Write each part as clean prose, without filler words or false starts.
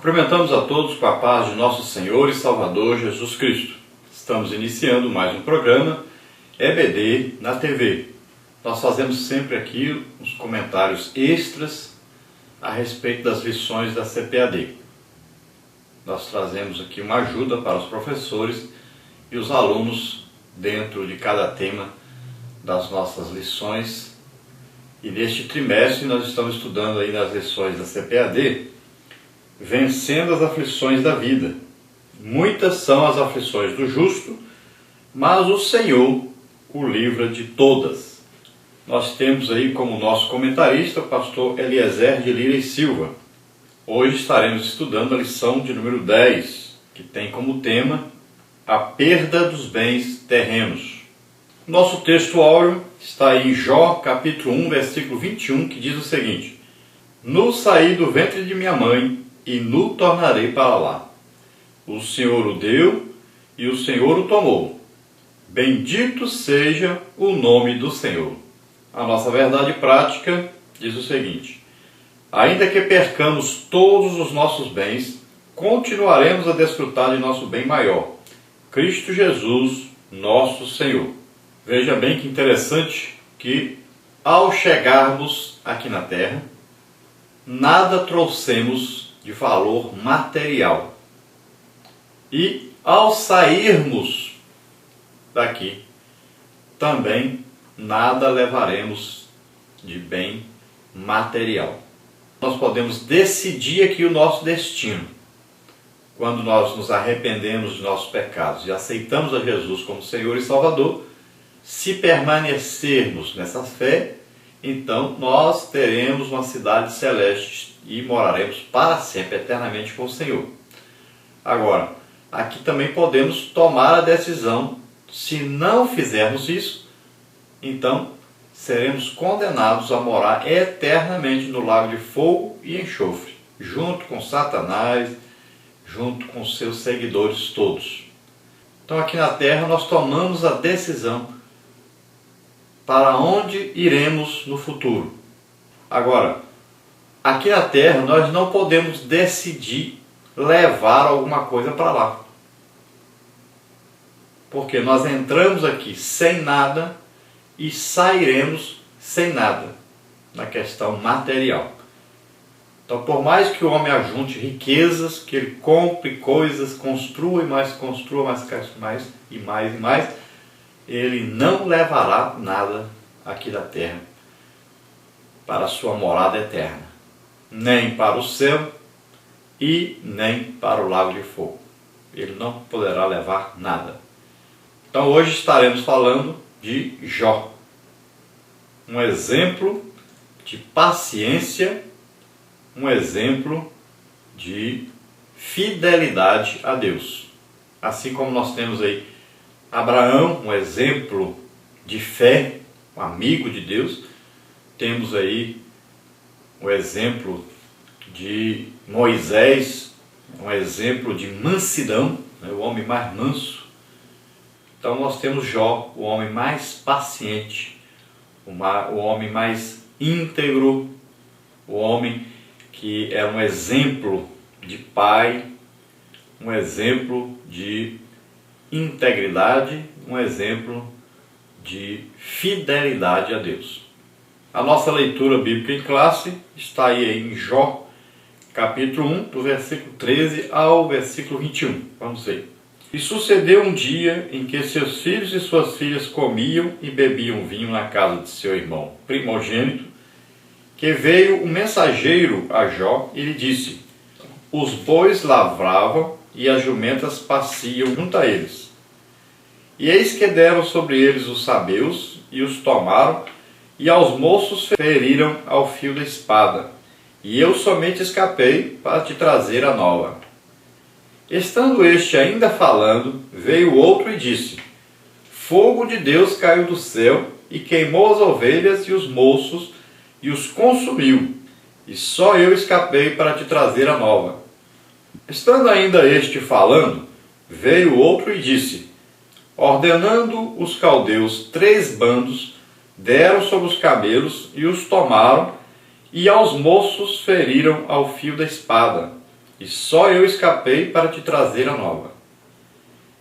Cumprimentamos a todos com a paz de nosso Senhor e Salvador Jesus Cristo. Estamos iniciando mais um programa EBD na TV. Nós fazemos sempre aqui uns comentários extras a respeito das lições da CPAD. Nós trazemos aqui uma ajuda para os professores e os alunos dentro de cada tema das nossas lições. E neste trimestre nós estamos estudando aí nas lições da CPAD, vencendo as aflições da vida. Muitas são as aflições do justo, mas o Senhor o livra de todas. Nós temos aí como nosso comentarista o pastor Eliezer de Lira e Silva. Hoje estaremos estudando a lição de número 10, que tem como tema a perda dos bens terrenos. Nosso texto áureo está em Jó, capítulo 1, versículo 21, que diz o seguinte: Nu saí do ventre de minha mãe, e nu tornarei para lá. O Senhor o deu, e o Senhor o tomou. Bendito seja o nome do Senhor. A nossa verdade prática diz o seguinte: ainda que percamos todos os nossos bens, continuaremos a desfrutar de nosso bem maior, Cristo Jesus, nosso Senhor. Veja bem que interessante que, ao chegarmos aqui na terra, nada trouxemos de valor material. E ao sairmos daqui, também nada levaremos de bem material. Nós podemos decidir aqui o nosso destino. Quando nós nos arrependemos de nossos pecados e aceitamos a Jesus como Senhor e Salvador, se permanecermos nessa fé, então nós teremos uma cidade celeste e moraremos para sempre, eternamente com o Senhor. Agora, aqui também podemos tomar a decisão, se não fizermos isso, então seremos condenados a morar eternamente no lago de fogo e enxofre, junto com Satanás, junto com seus seguidores todos. Então aqui na terra nós tomamos a decisão para onde iremos no futuro. Agora, aqui na terra nós não podemos decidir levar alguma coisa para lá. Porque nós entramos aqui sem nada e sairemos sem nada na questão material. Então, por mais que o homem ajunte riquezas, que ele compre coisas, construa mais e mais, ele não levará nada aqui da terra para a sua morada eterna, nem para o céu e nem para o lago de fogo. Ele não poderá levar nada. Então hoje estaremos falando de Jó, um exemplo de paciência, um exemplo de fidelidade a Deus. Assim como nós temos aí Abraão, um exemplo de fé, um amigo de Deus, temos aí um exemplo de Moisés, um exemplo de mansidão, né, o homem mais manso. Então nós temos Jó, o homem mais paciente, o homem mais íntegro, o homem que é um exemplo de pai, um exemplo de integridade, um exemplo de fidelidade a Deus. A nossa leitura bíblica em classe está aí em Jó, capítulo 1, do versículo 13 ao versículo 21. Vamos ver. E sucedeu um dia em que seus filhos e suas filhas comiam e bebiam vinho na casa de seu irmão primogênito, que veio um mensageiro a Jó e lhe disse: os bois lavravam e as jumentas pasciam junto a eles. E eis que deram sobre eles os sabeus e os tomaram, e aos moços feriram ao fio da espada. E eu somente escapei para te trazer a nova. Estando este ainda falando, veio outro e disse: fogo de Deus caiu do céu e queimou as ovelhas e os moços e os consumiu, e só eu escapei para te trazer a nova. Estando ainda este falando, veio outro e disse: ordenando os caldeus 3 bandos, deram sobre os camelos e os tomaram, e aos moços feriram ao fio da espada. e só eu escapei para te trazer a nova.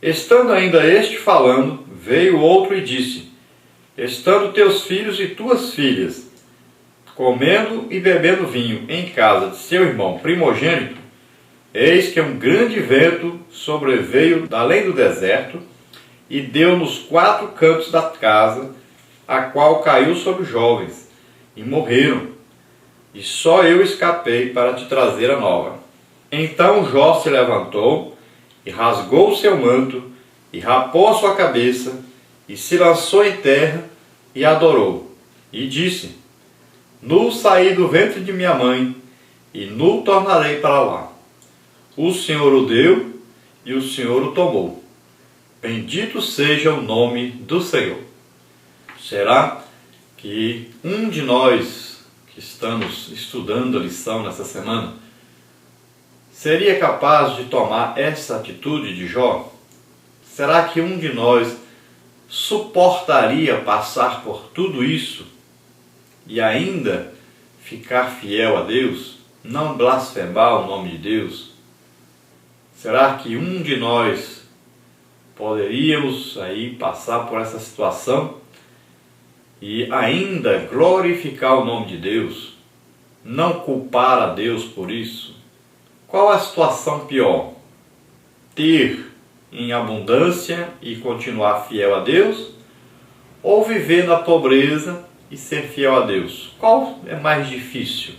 Estando ainda este falando, veio outro e disse: estando teus filhos e tuas filhas comendo e bebendo vinho em casa de seu irmão primogênito, eis que um grande vento sobreveio da além do deserto e deu nos 4 cantos da casa, a qual caiu sobre os jovens, e morreram. E só eu escapei para te trazer a nova. Então Jó se levantou, e rasgou o seu manto, e rapou a sua cabeça, e se lançou em terra, e adorou. E disse: nu saí do ventre de minha mãe, e nu tornarei para lá. O Senhor o deu, e o Senhor o tomou. Bendito seja o nome do Senhor. Será que um de nós que estamos estudando a lição nessa semana seria capaz de tomar essa atitude de Jó? Será que um de nós suportaria passar por tudo isso e ainda ficar fiel a Deus, não blasfemar o nome de Deus? Será que um de nós poderíamos aí passar por essa situação e ainda glorificar o nome de Deus, não culpar a Deus por isso? Qual a situação pior? Ter em abundância e continuar fiel a Deus, ou viver na pobreza e ser fiel a Deus? Qual é mais difícil?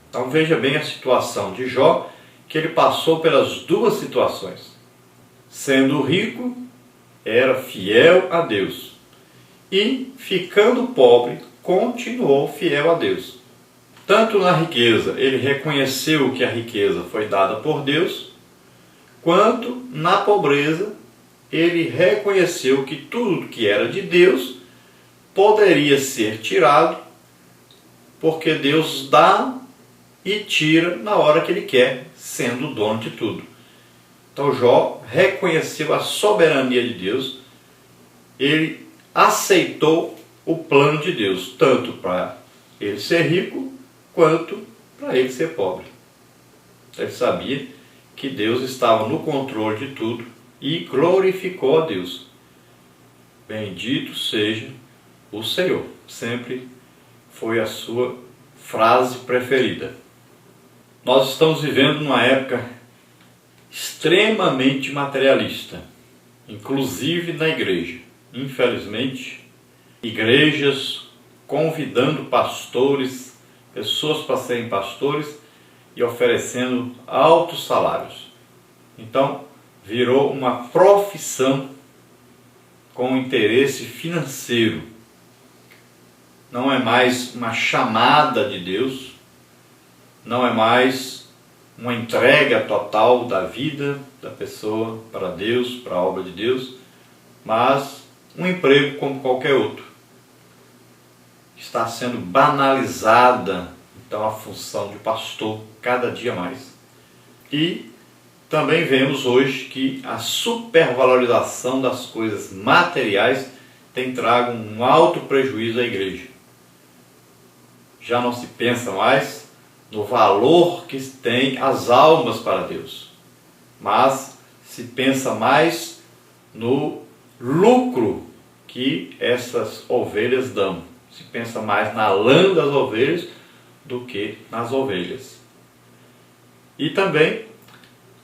Então veja bem a situação de Jó, que ele passou pelas duas situações. Sendo rico, era fiel a Deus, e ficando pobre, continuou fiel a Deus. Tanto na riqueza, ele reconheceu que a riqueza foi dada por Deus, quanto na pobreza, ele reconheceu que tudo que era de Deus poderia ser tirado, porque Deus dá e tira na hora que ele quer, sendo o dono de tudo. Então Jó reconheceu a soberania de Deus, ele aceitou o plano de Deus, tanto para ele ser rico, quanto para ele ser pobre. Ele sabia que Deus estava no controle de tudo e glorificou a Deus. Bendito seja o Senhor. Sempre foi a sua frase preferida. Nós estamos vivendo numa época extremamente materialista, inclusive na igreja. Infelizmente, igrejas convidando pastores, pessoas para serem pastores e oferecendo altos salários. Então, virou uma profissão com interesse financeiro. Não é mais uma chamada de Deus, não é mais uma entrega total da vida da pessoa para Deus, para a obra de Deus, mas um emprego como qualquer outro. Está sendo banalizada, então, a função de pastor cada dia mais. E também vemos hoje que a supervalorização das coisas materiais tem trago um alto prejuízo à igreja. Já não se pensa mais no valor que tem as almas para Deus, mas se pensa mais no lucro que essas ovelhas dão. Se pensa mais na lã das ovelhas do que nas ovelhas. E também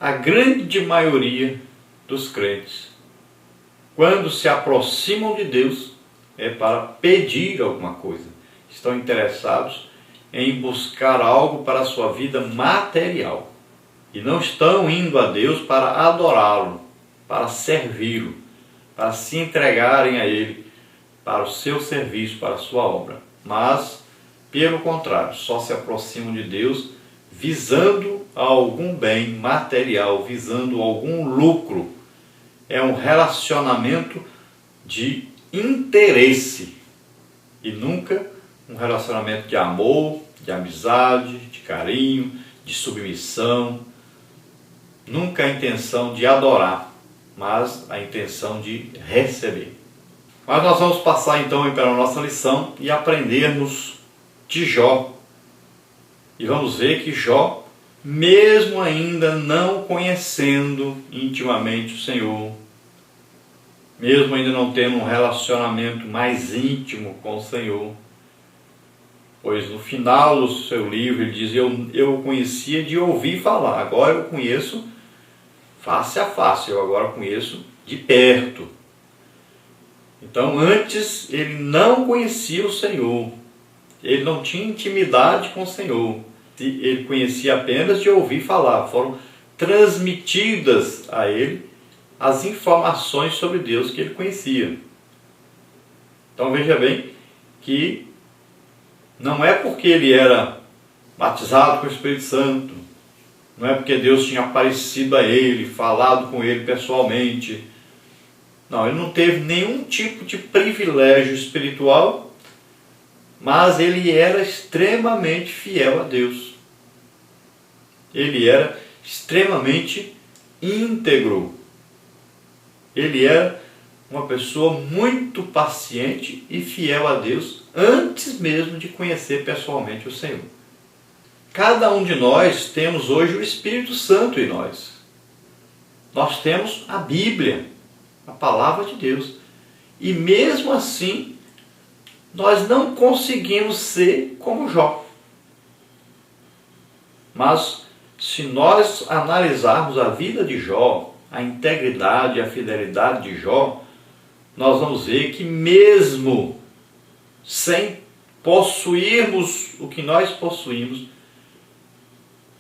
a grande maioria dos crentes, quando se aproximam de Deus, é para pedir alguma coisa. Estão interessados em buscar algo para a sua vida material. E não estão indo a Deus para adorá-lo, para servi-lo, para se entregarem a Ele, para o seu serviço, para a sua obra. Mas, pelo contrário, só se aproximam de Deus visando algum bem material, visando algum lucro. É um relacionamento de interesse e nunca um relacionamento de amor, de amizade, de carinho, de submissão. Nunca a intenção de adorar, mas a intenção de receber. Mas nós vamos passar então pela nossa lição e aprendermos de Jó. E vamos ver que Jó mesmo ainda não conhecendo intimamente o Senhor, mesmo ainda não tendo um relacionamento mais íntimo com o Senhor. Pois no final do seu livro ele diz: eu o conhecia de ouvir falar, agora eu conheço face a face, eu agora conheço de perto. Então antes ele não conhecia o Senhor, ele não tinha intimidade com o Senhor, ele conhecia apenas de ouvir falar. Foram transmitidas a ele as informações sobre Deus que ele conhecia. Então veja bem que não é porque ele era batizado com o Espírito Santo, não é porque Deus tinha aparecido a ele, falado com ele pessoalmente. Não, ele não teve nenhum tipo de privilégio espiritual, mas ele era extremamente fiel a Deus. Ele era extremamente íntegro. Ele era uma pessoa muito paciente e fiel a Deus antes mesmo de conhecer pessoalmente o Senhor. Cada um de nós temos hoje o Espírito Santo em nós. Nós temos a Bíblia, a Palavra de Deus. E mesmo assim, nós não conseguimos ser como Jó. Mas se nós analisarmos a vida de Jó, a integridade e a fidelidade de Jó, nós vamos ver que mesmo sem possuirmos o que nós possuímos,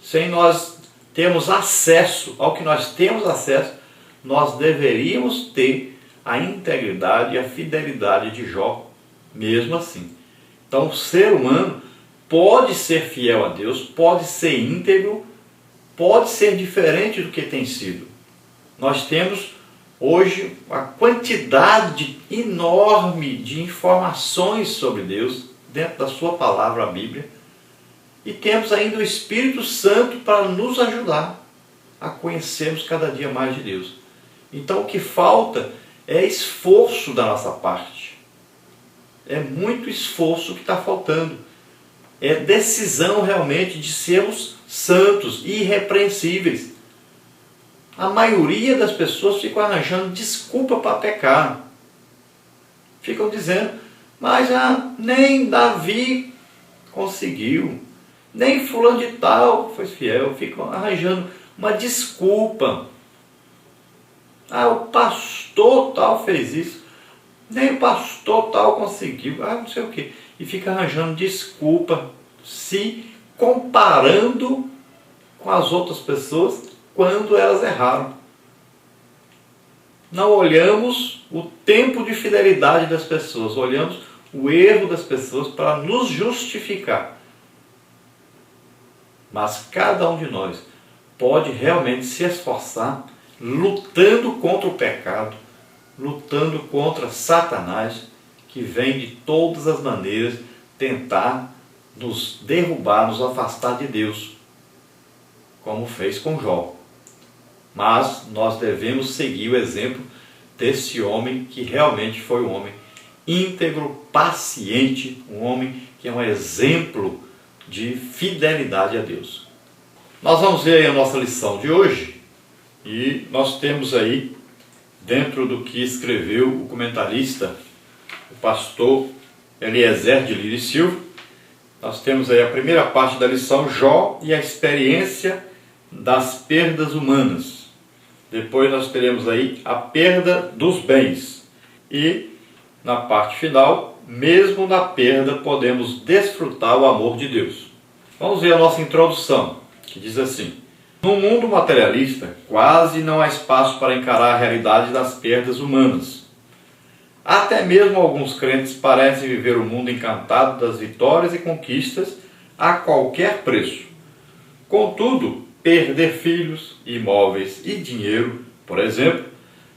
sem nós termos acesso ao que nós temos acesso, nós deveríamos ter a integridade e a fidelidade de Jó, mesmo assim. Então o ser humano pode ser fiel a Deus, pode ser íntegro, pode ser diferente do que tem sido. Nós temos hoje uma quantidade enorme de informações sobre Deus dentro da sua palavra, a Bíblia, e temos ainda o Espírito Santo para nos ajudar a conhecermos cada dia mais de Deus. Então o que falta é esforço da nossa parte. É muito esforço que está faltando. É decisão realmente de sermos santos, irrepreensíveis. A maioria das pessoas ficam arranjando desculpa para pecar. Ficam dizendo: mas nem Davi conseguiu, nem fulano de tal foi fiel. Ficam arranjando uma desculpa. O pastor tal fez isso, nem o pastor tal conseguiu, não sei o quê. E fica arranjando desculpa, se comparando com as outras pessoas quando elas erraram. Não olhamos o tempo de fidelidade das pessoas, olhamos o erro das pessoas para nos justificar. Mas cada um de nós pode realmente se esforçar lutando contra o pecado, lutando contra Satanás, que vem de todas as maneiras tentar nos derrubar, nos afastar de Deus, como fez com Jó. Mas nós devemos seguir o exemplo desse homem que realmente foi um homem íntegro, paciente, um homem que é um exemplo de fidelidade a Deus. Nós vamos ver aí a nossa lição de hoje, e nós temos aí, dentro do que escreveu o comentarista, o pastor Eliezer de Lira e Silva, nós temos aí a primeira parte da lição, Jó e a experiência das perdas humanas. Depois nós teremos aí a perda dos bens. E na parte final, mesmo na perda, podemos desfrutar o amor de Deus. Vamos ver a nossa introdução, que diz assim: no mundo materialista, quase não há espaço para encarar a realidade das perdas humanas. Até mesmo alguns crentes parecem viver o mundo encantado das vitórias e conquistas a qualquer preço. Contudo, perder filhos, imóveis e dinheiro, por exemplo,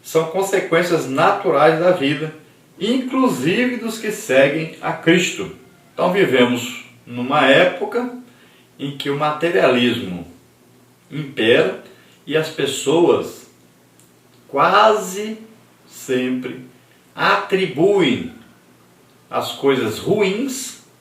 são consequências naturais da vida, inclusive dos que seguem a Cristo. Então vivemos numa época em que o materialismo impera e as pessoas quase sempre atribuem as coisas ruins